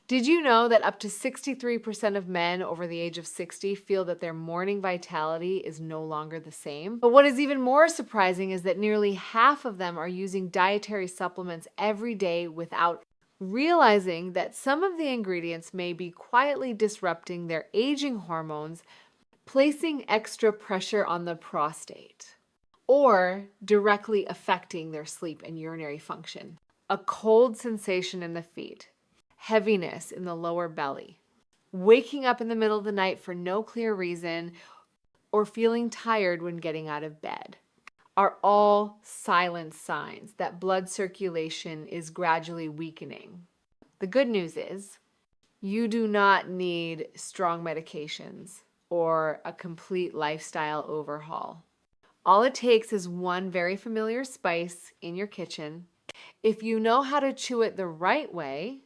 Did you know that up to 63% of men over the age of 60 feel that their morning vitality is no longer the same? But what is even more surprising is that nearly half of them are using dietary supplements every day without realizing that some of the ingredients may be quietly disrupting their aging hormones, placing extra pressure on the prostate, or directly affecting their sleep and urinary function. A cold sensation in the feet, heaviness in the lower belly, waking up in the middle of the night for no clear reason, or feeling tired when getting out of bed are all silent signs that blood circulation is gradually weakening. The good news is you do not need strong medications or a complete lifestyle overhaul. All it takes is one very familiar spice in your kitchen. If you know how to chew it the right way,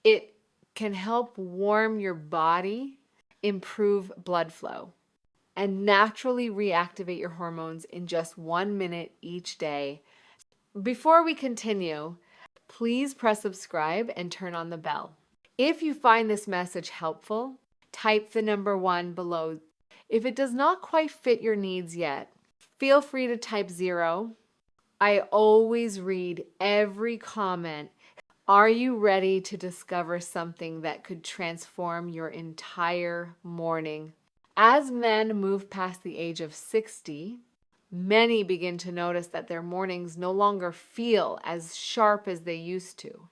it can help warm your body, improve blood flow, and naturally reactivate your hormones in just 1 minute each day. Before we continue, please press subscribe and turn on the bell. If you find this message helpful, type the number 1 below. If it does not quite fit your needs yet, feel free to type 0. I always read every comment. Are you ready to discover something that could transform your entire morning? As men move past the age of 60, many begin to notice that their mornings no longer feel as sharp as they used to.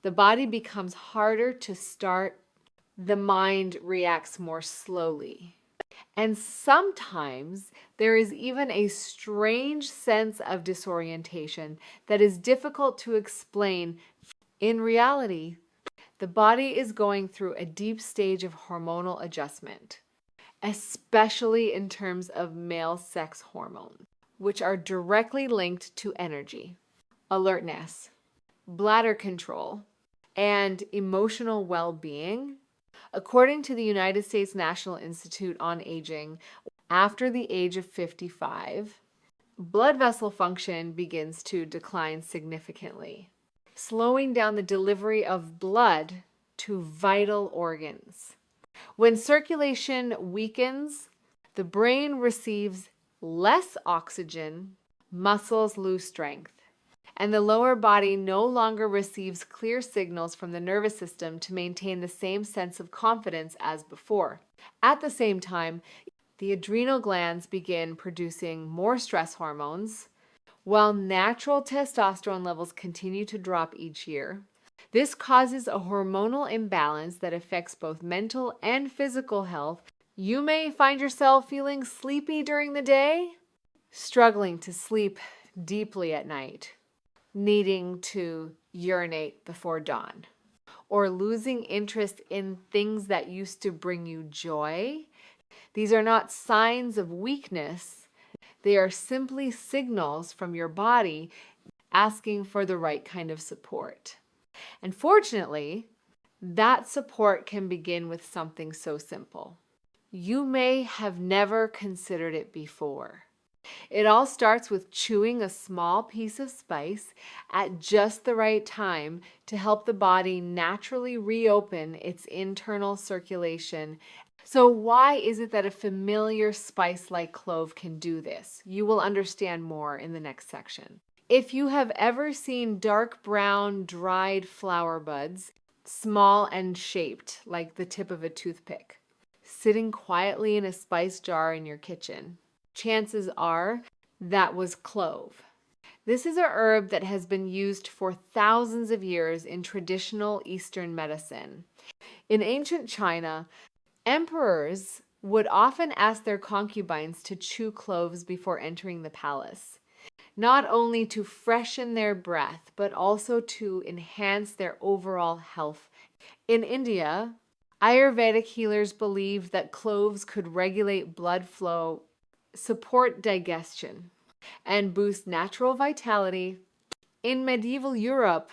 The body becomes harder to start. The mind reacts more slowly. And sometimes there is even a strange sense of disorientation that is difficult to explain. In reality, the body is going through a deep stage of hormonal adjustment, especially in terms of male sex hormones, which are directly linked to energy, alertness, bladder control, and emotional well-being. According to the United States National Institute on Aging, after the age of 55, blood vessel function begins to decline significantly, slowing down the delivery of blood to vital organs. When circulation weakens, the brain receives less oxygen, muscles lose strength, and the lower body no longer receives clear signals from the nervous system to maintain the same sense of confidence as before. At the same time, the adrenal glands begin producing more stress hormones, while natural testosterone levels continue to drop each year. This causes a hormonal imbalance that affects both mental and physical health. You may find yourself feeling sleepy during the day, struggling to sleep deeply at night, needing to urinate before dawn, or losing interest in things that used to bring you joy. These are not signs of weakness. They are simply signals from your body asking for the right kind of support. And fortunately, that support can begin with something so simple. You may have never considered it before. It all starts with chewing a small piece of spice at just the right time to help the body naturally reopen its internal circulation. So why is it that a familiar spice like clove can do this? You will understand more in the next section. If you have ever seen dark brown dried flower buds, small and shaped like the tip of a toothpick, sitting quietly in a spice jar in your kitchen, chances are that was clove. This is a herb that has been used for thousands of years in traditional Eastern medicine. In ancient China, emperors would often ask their concubines to chew cloves before entering the palace, not only to freshen their breath, but also to enhance their overall health. In India, Ayurvedic healers believed that cloves could regulate blood flow, support digestion, and boost natural vitality. In medieval Europe,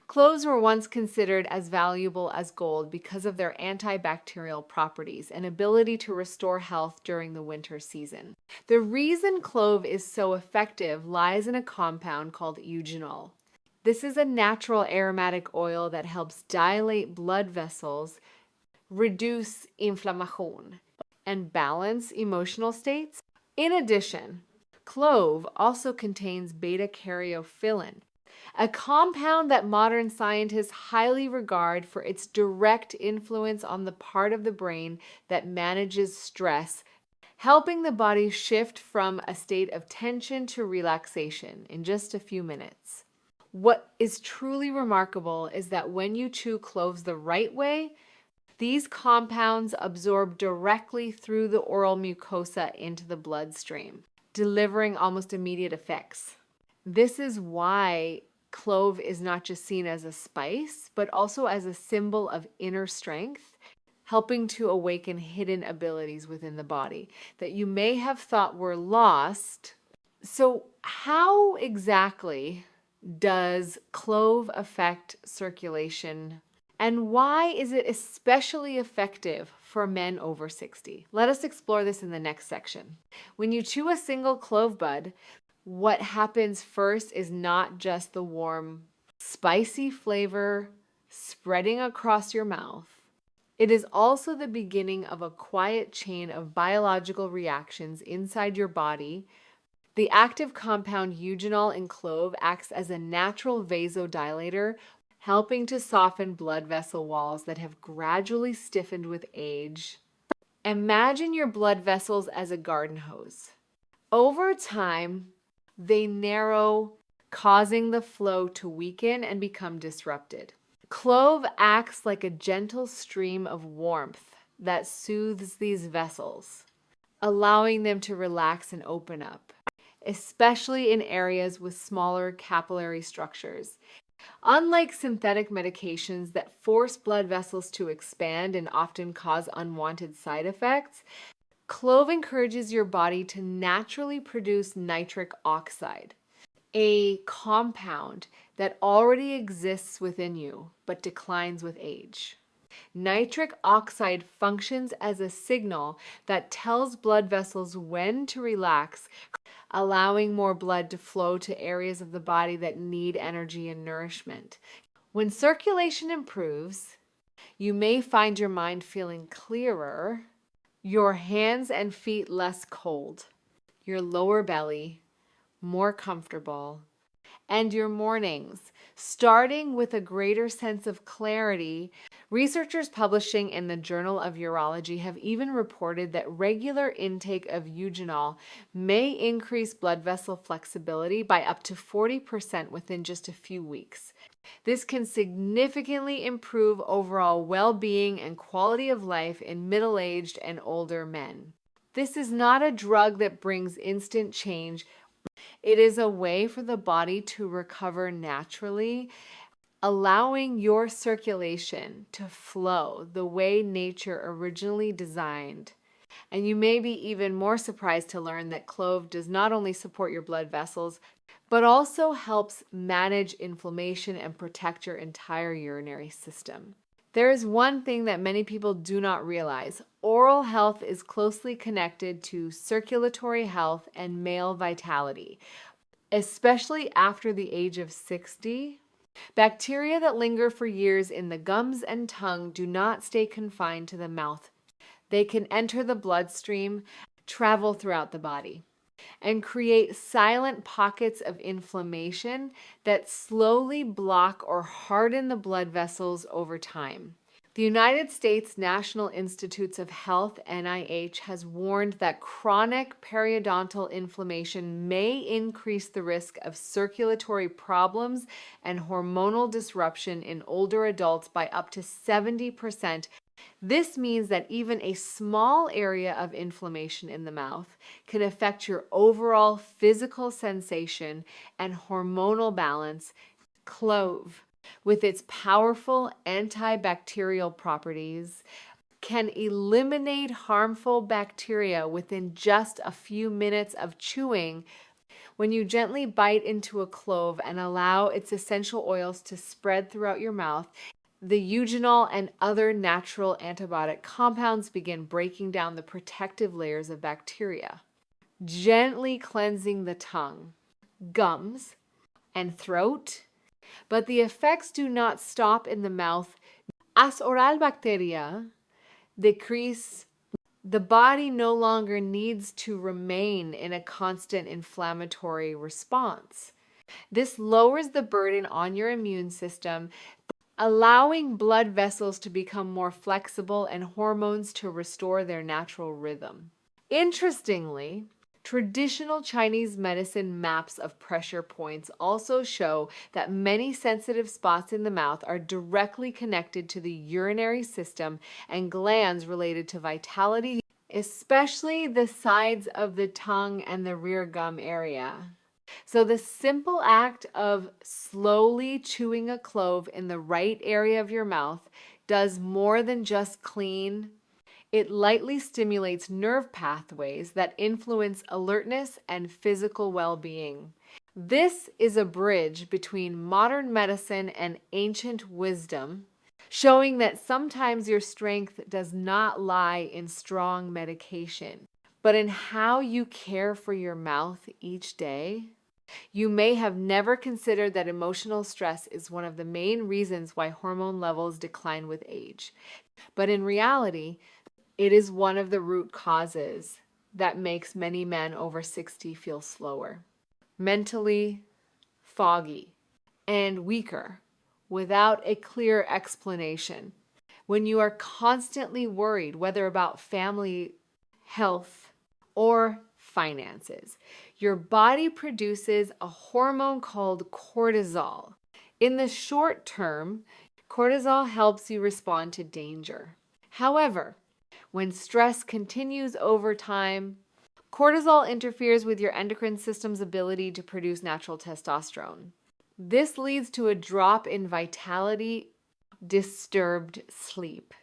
cloves were once considered as valuable as gold because of their antibacterial properties and ability to restore health during the winter season. The reason clove is so effective lies in a compound called eugenol. This is a natural aromatic oil that helps dilate blood vessels, reduce inflammation, and balance emotional states. In addition, clove also contains beta-caryophyllene, a compound that modern scientists highly regard for its direct influence on the part of the brain that manages stress, helping the body shift from a state of tension to relaxation in just a few minutes. What is truly remarkable is that when you chew cloves the right way, these compounds absorb directly through the oral mucosa into the bloodstream, delivering almost immediate effects. This is why clove is not just seen as a spice, but also as a symbol of inner strength, helping to awaken hidden abilities within the body that you may have thought were lost. So, how exactly does clove affect circulation? And why is it especially effective for men over 60? Let us explore this in the next section. When you chew a single clove bud, what happens first is not just the warm, spicy flavor spreading across your mouth. It is also the beginning of a quiet chain of biological reactions inside your body. The active compound eugenol in clove acts as a natural vasodilator, helping to soften blood vessel walls that have gradually stiffened with age. Imagine your blood vessels as a garden hose. Over time, they narrow, causing the flow to weaken and become disrupted. Clove acts like a gentle stream of warmth that soothes these vessels, allowing them to relax and open up, especially in areas with smaller capillary structures. Unlike synthetic medications that force blood vessels to expand and often cause unwanted side effects, clove encourages your body to naturally produce nitric oxide, a compound that already exists within you but declines with age. Nitric oxide functions as a signal that tells blood vessels when to relax, allowing more blood to flow to areas of the body that need energy and nourishment. When circulation improves, you may find your mind feeling clearer, your hands and feet less cold, your lower belly more comfortable, and your mornings starting with a greater sense of clarity. Researchers publishing in the Journal of Urology have even reported that regular intake of eugenol may increase blood vessel flexibility by up to 40% within just a few weeks. This can significantly improve overall well-being and quality of life in middle-aged and older men. This is not a drug that brings instant change. It is a way for the body to recover naturally, allowing your circulation to flow the way nature originally designed. And you may be even more surprised to learn that clove does not only support your blood vessels, but also helps manage inflammation and protect your entire urinary system. There is one thing that many people do not realize. Oral health is closely connected to circulatory health and male vitality, especially after the age of 60. Bacteria that linger for years in the gums and tongue do not stay confined to the mouth. They can enter the bloodstream, travel throughout the body, and create silent pockets of inflammation that slowly block or harden the blood vessels over time. The United States National Institutes of Health, NIH, has warned that chronic periodontal inflammation may increase the risk of circulatory problems and hormonal disruption in older adults by up to 70%. This means that even a small area of inflammation in the mouth can affect your overall physical sensation and hormonal balance. Clove, with its powerful antibacterial properties, can eliminate harmful bacteria within just a few minutes of chewing. When you gently bite into a clove and allow its essential oils to spread throughout your mouth, the eugenol and other natural antibiotic compounds begin breaking down the protective layers of bacteria, gently cleansing the tongue, gums, and throat. But the effects do not stop in the mouth. As oral bacteria decrease, the body no longer needs to remain in a constant inflammatory response. This lowers the burden on your immune system, allowing blood vessels to become more flexible and hormones to restore their natural rhythm. Interestingly, traditional Chinese medicine maps of pressure points also show that many sensitive spots in the mouth are directly connected to the urinary system and glands related to vitality, especially the sides of the tongue and the rear gum area. So the simple act of slowly chewing a clove in the right area of your mouth does more than just clean. It lightly stimulates nerve pathways that influence alertness and physical well-being. This is a bridge between modern medicine and ancient wisdom, showing that sometimes your strength does not lie in strong medication, but in how you care for your mouth each day. You may have never considered that emotional stress is one of the main reasons why hormone levels decline with age. But in reality, it is one of the root causes that makes many men over 60 feel slower, mentally foggy, and weaker without a clear explanation. When you are constantly worried, whether about family, health, or finances, your body produces a hormone called cortisol. In the short term, cortisol helps you respond to danger. However, when stress continues over time, cortisol interferes with your endocrine system's ability to produce natural testosterone. This leads to a drop in vitality, disturbed sleep,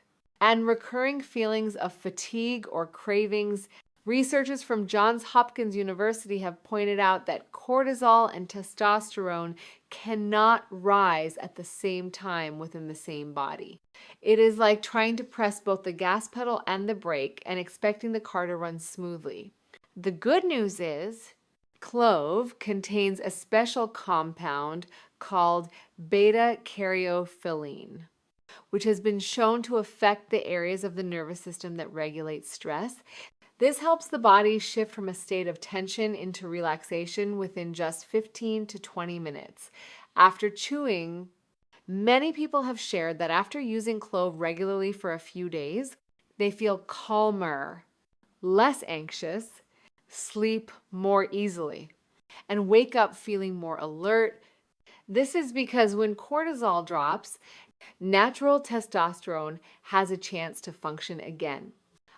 and recurring feelings of fatigue or cravings. Researchers from Johns Hopkins University have pointed out that cortisol and testosterone cannot rise at the same time within the same body. It is like trying to press both the gas pedal and the brake and expecting the car to run smoothly. The good news is, clove contains a special compound called beta-caryophyllene, which has been shown to affect the areas of the nervous system that regulate stress. This helps the body shift from a state of tension into relaxation within just 15 to 20 minutes. After chewing, many people have shared that after using clove regularly for a few days, they feel calmer, less anxious, sleep more easily, and wake up feeling more alert. This is because when cortisol drops, natural testosterone has a chance to function again,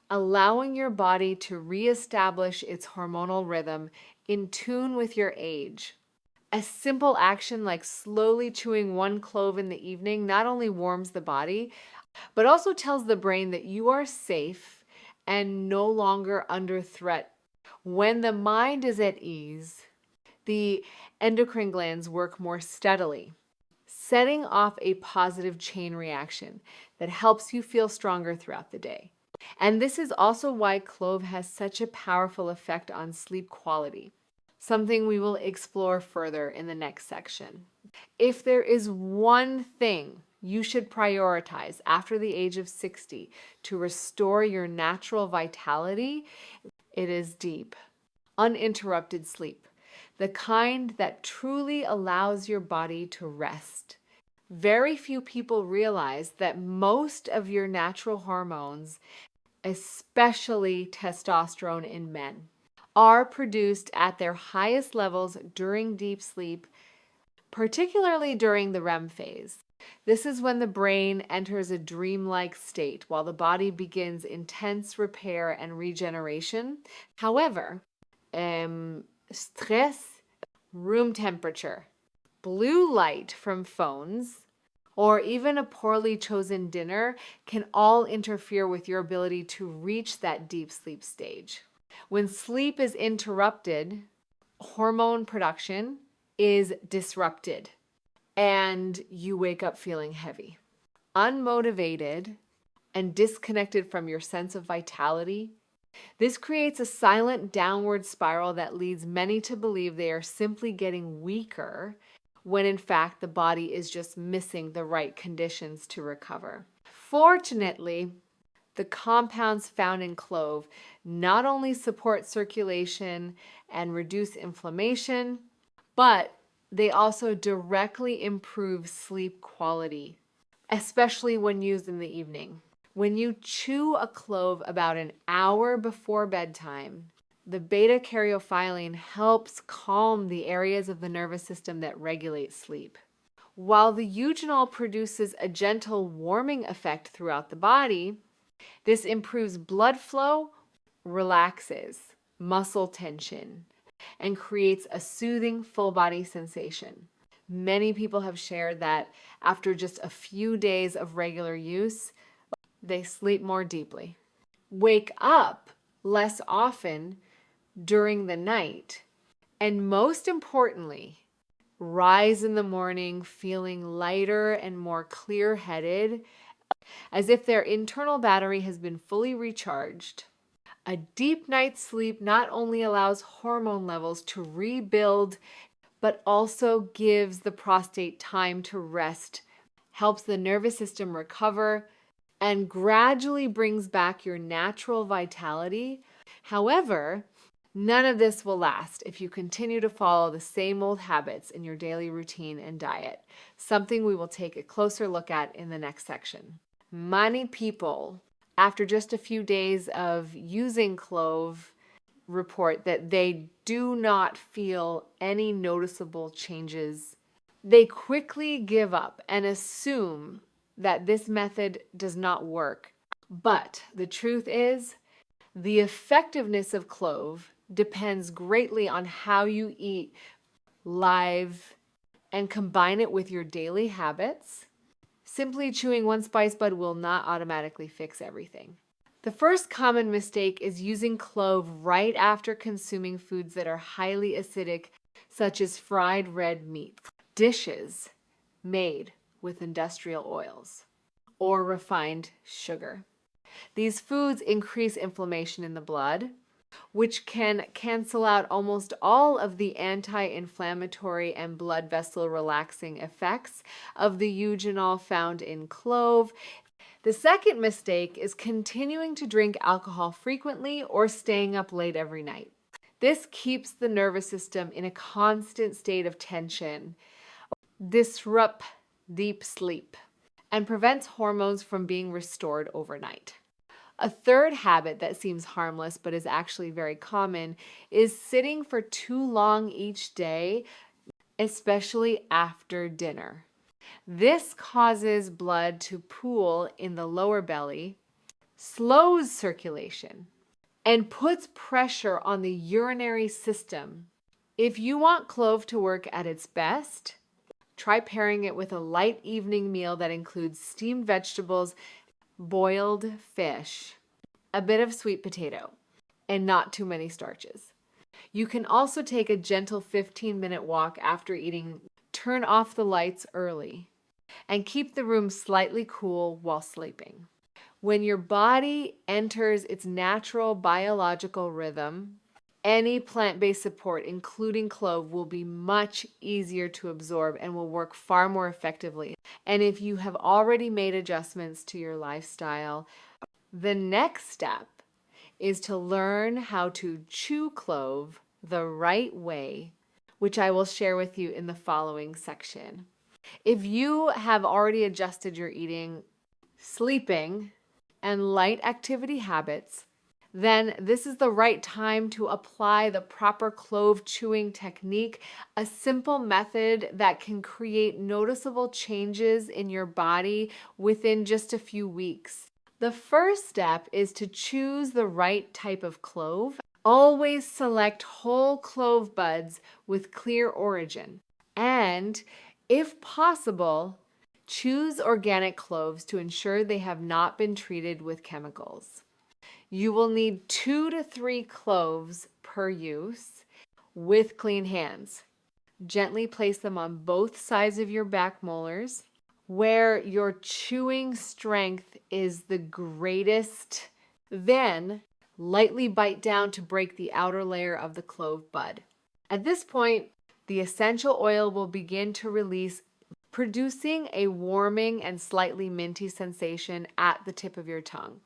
allowing your body to reestablish its hormonal rhythm in tune with your age. A simple action like slowly chewing one clove in the evening not only warms the body, but also tells the brain that you are safe and no longer under threat. When the mind is at ease, the endocrine glands work more steadily, setting off a positive chain reaction that helps you feel stronger throughout the day. And this is also why clove has such a powerful effect on sleep quality, something we will explore further in the next section. If there is one thing you should prioritize after the age of 60 to restore your natural vitality, it is deep, uninterrupted sleep, the kind that truly allows your body to rest. Very few people realize that most of your natural hormones, especially testosterone in men, are produced at their highest levels during deep sleep, particularly during the REM phase. This is when the brain enters a dreamlike state while the body begins intense repair and regeneration. However, stress, room temperature, blue light from phones, or even a poorly chosen dinner can all interfere with your ability to reach that deep sleep stage. When sleep is interrupted, hormone production is disrupted, and you wake up feeling heavy, unmotivated, and disconnected from your sense of vitality. This creates a silent downward spiral that leads many to believe they are simply getting weaker when in fact the body is just missing the right conditions to recover. Fortunately, the compounds found in clove not only support circulation and reduce inflammation, but they also directly improve sleep quality, especially when used in the evening. When you chew a clove about an hour before bedtime, the beta caryophyllene helps calm the areas of the nervous system that regulate sleep. While the eugenol produces a gentle warming effect throughout the body, this improves blood flow, relaxes muscle tension, and creates a soothing full body sensation. Many people have shared that after just a few days of regular use, they sleep more deeply, wake up less often during the night, and most importantly, rise in the morning feeling lighter and more clear-headed, as if their internal battery has been fully recharged. A deep night's sleep not only allows hormone levels to rebuild, but also gives the prostate time to rest, helps the nervous system recover, and gradually brings back your natural vitality. However, none of this will last if you continue to follow the same old habits in your daily routine and diet, something we will take a closer look at in the next section. Many people, after just a few days of using clove, report that they do not feel any noticeable changes. They quickly give up and assume that this method does not work. But the truth is, the effectiveness of clove depends greatly on how you eat live and combine it with your daily habits. Simply chewing one spice bud will not automatically fix everything. The first common mistake is using clove right after consuming foods that are highly acidic, such as fried red meat, dishes made with industrial oils, or refined sugar. These foods increase inflammation in the blood, which can cancel out almost all of the anti-inflammatory and blood vessel relaxing effects of the eugenol found in clove. The second mistake is continuing to drink alcohol frequently or staying up late every night. This keeps the nervous system in a constant state of tension, disrupts deep sleep, and prevents hormones from being restored overnight. A third habit that seems harmless but is actually very common is sitting for too long each day, especially after dinner. This causes blood to pool in the lower belly, slows circulation, and puts pressure on the urinary system. If you want clove to work at its best, try pairing it with a light evening meal that includes steamed vegetables, boiled fish, a bit of sweet potato, and not too many starches. You can also take a gentle 15-minute walk after eating. Turn off the lights early and keep the room slightly cool while sleeping. When your body enters its natural biological rhythm, any plant-based support, including clove, will be much easier to absorb and will work far more effectively. And if you have already made adjustments to your lifestyle, the next step is to learn how to chew clove the right way, which I will share with you in the following section. If you have already adjusted your eating, sleeping, and light activity habits, then this is the right time to apply the proper clove chewing technique, a simple method that can create noticeable changes in your body within just a few weeks. The first step is to choose the right type of clove. Always select whole clove buds with clear origin. And, if possible, choose organic cloves to ensure they have not been treated with chemicals. You will need 2 to 3 cloves per use with clean hands. Gently place them on both sides of your back molars, where your chewing strength is the greatest. Then, lightly bite down to break the outer layer of the clove bud. At this point, the essential oil will begin to release, producing a warming and slightly minty sensation at the tip of your tongue.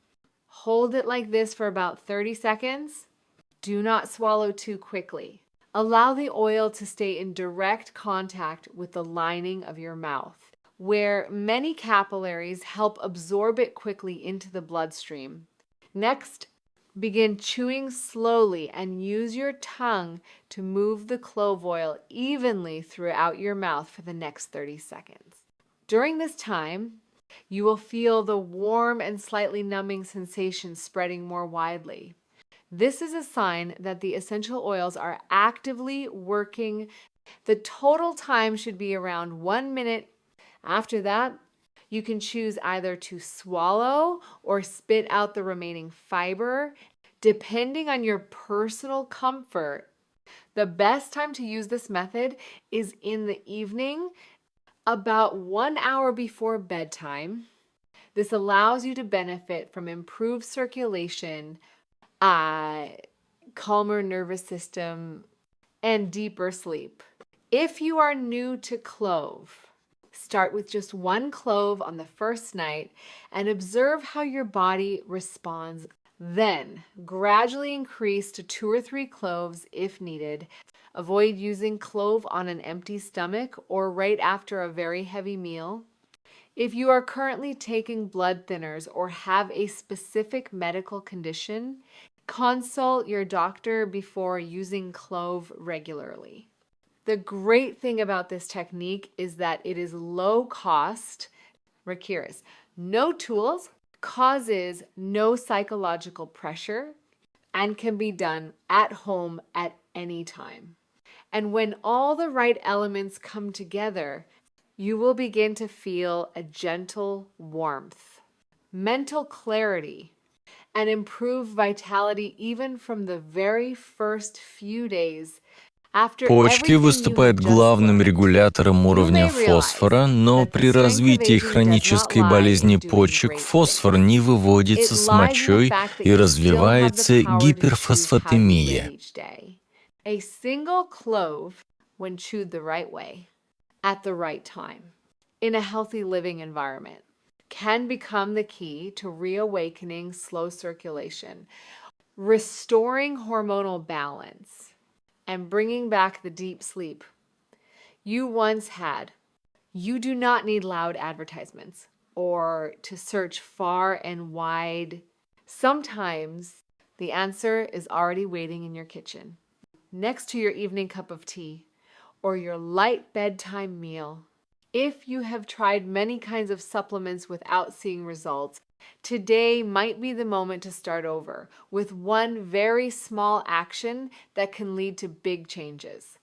Hold it like this for about 30 seconds. Do not swallow too quickly. Allow the oil to stay in direct contact with the lining of your mouth, where many capillaries help absorb it quickly into the bloodstream. Next, begin chewing slowly and use your tongue to move the clove oil evenly throughout your mouth for the next 30 seconds. During this time, you will feel the warm and slightly numbing sensation spreading more widely. This is a sign that the essential oils are actively working. The total time should be around 1 minute. After that, you can choose either to swallow or spit out the remaining fiber, depending on your personal comfort. The best time to use this method is in the evening, about 1 hour before bedtime. This allows you to benefit from improved circulation, calmer nervous system, and deeper sleep. If you are new to clove, start with just 1 clove on the first night and observe how your body responds. Then, gradually increase to 2 or 3 cloves if needed. Avoid using clove on an empty stomach or right after a very heavy meal. If you are currently taking blood thinners or have a specific medical condition, consult your doctor before using clove regularly. The great thing about this technique is that it is low cost, requires no tools, causes no psychological pressure, and can be done at home at any time. And when all the right elements come together, you will begin to feel a gentle warmth, mental clarity, and improved vitality even from the very first few days. Почки выступают главным регулятором уровня фосфора, но при развитии хронической болезни почек фосфор не выводится с мочой и развивается гиперфосфатемия. A single clove, when chewed the right way, at the right time, in a healthy living environment, can become the key to reawakening slow circulation, restoring hormonal balance, and bringing back the deep sleep you once had. You do not need loud advertisements or to search far and wide. Sometimes the answer is already waiting in your kitchen, next to your evening cup of tea or your light bedtime meal. If you have tried many kinds of supplements without seeing results, today might be the moment to start over with one very small action that can lead to big changes.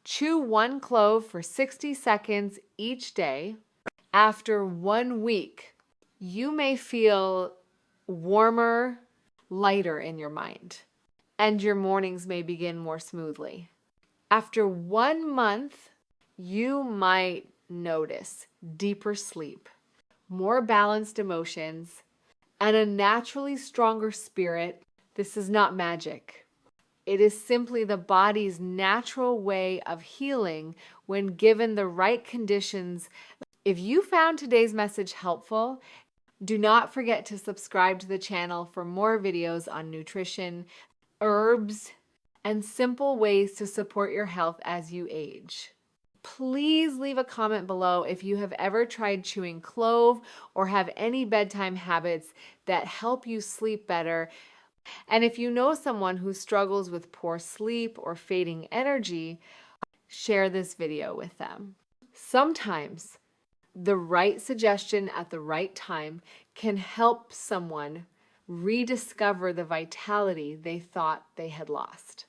Chew 1 clove for 60 seconds each day. After 1 week, you may feel warmer, lighter in your mind, and your mornings may begin more smoothly. After 1 month, you might notice deeper sleep, more balanced emotions, and a naturally stronger spirit. This is not magic. It is simply the body's natural way of healing when given the right conditions. If you found today's message helpful, do not forget to subscribe to the channel for more videos on nutrition, herbs, and simple ways to support your health as you age. Please leave a comment below if you have ever tried chewing clove or have any bedtime habits that help you sleep better. And if you know someone who struggles with poor sleep or fading energy, share this video with them. Sometimes the right suggestion at the right time can help someone rediscover the vitality they thought they had lost.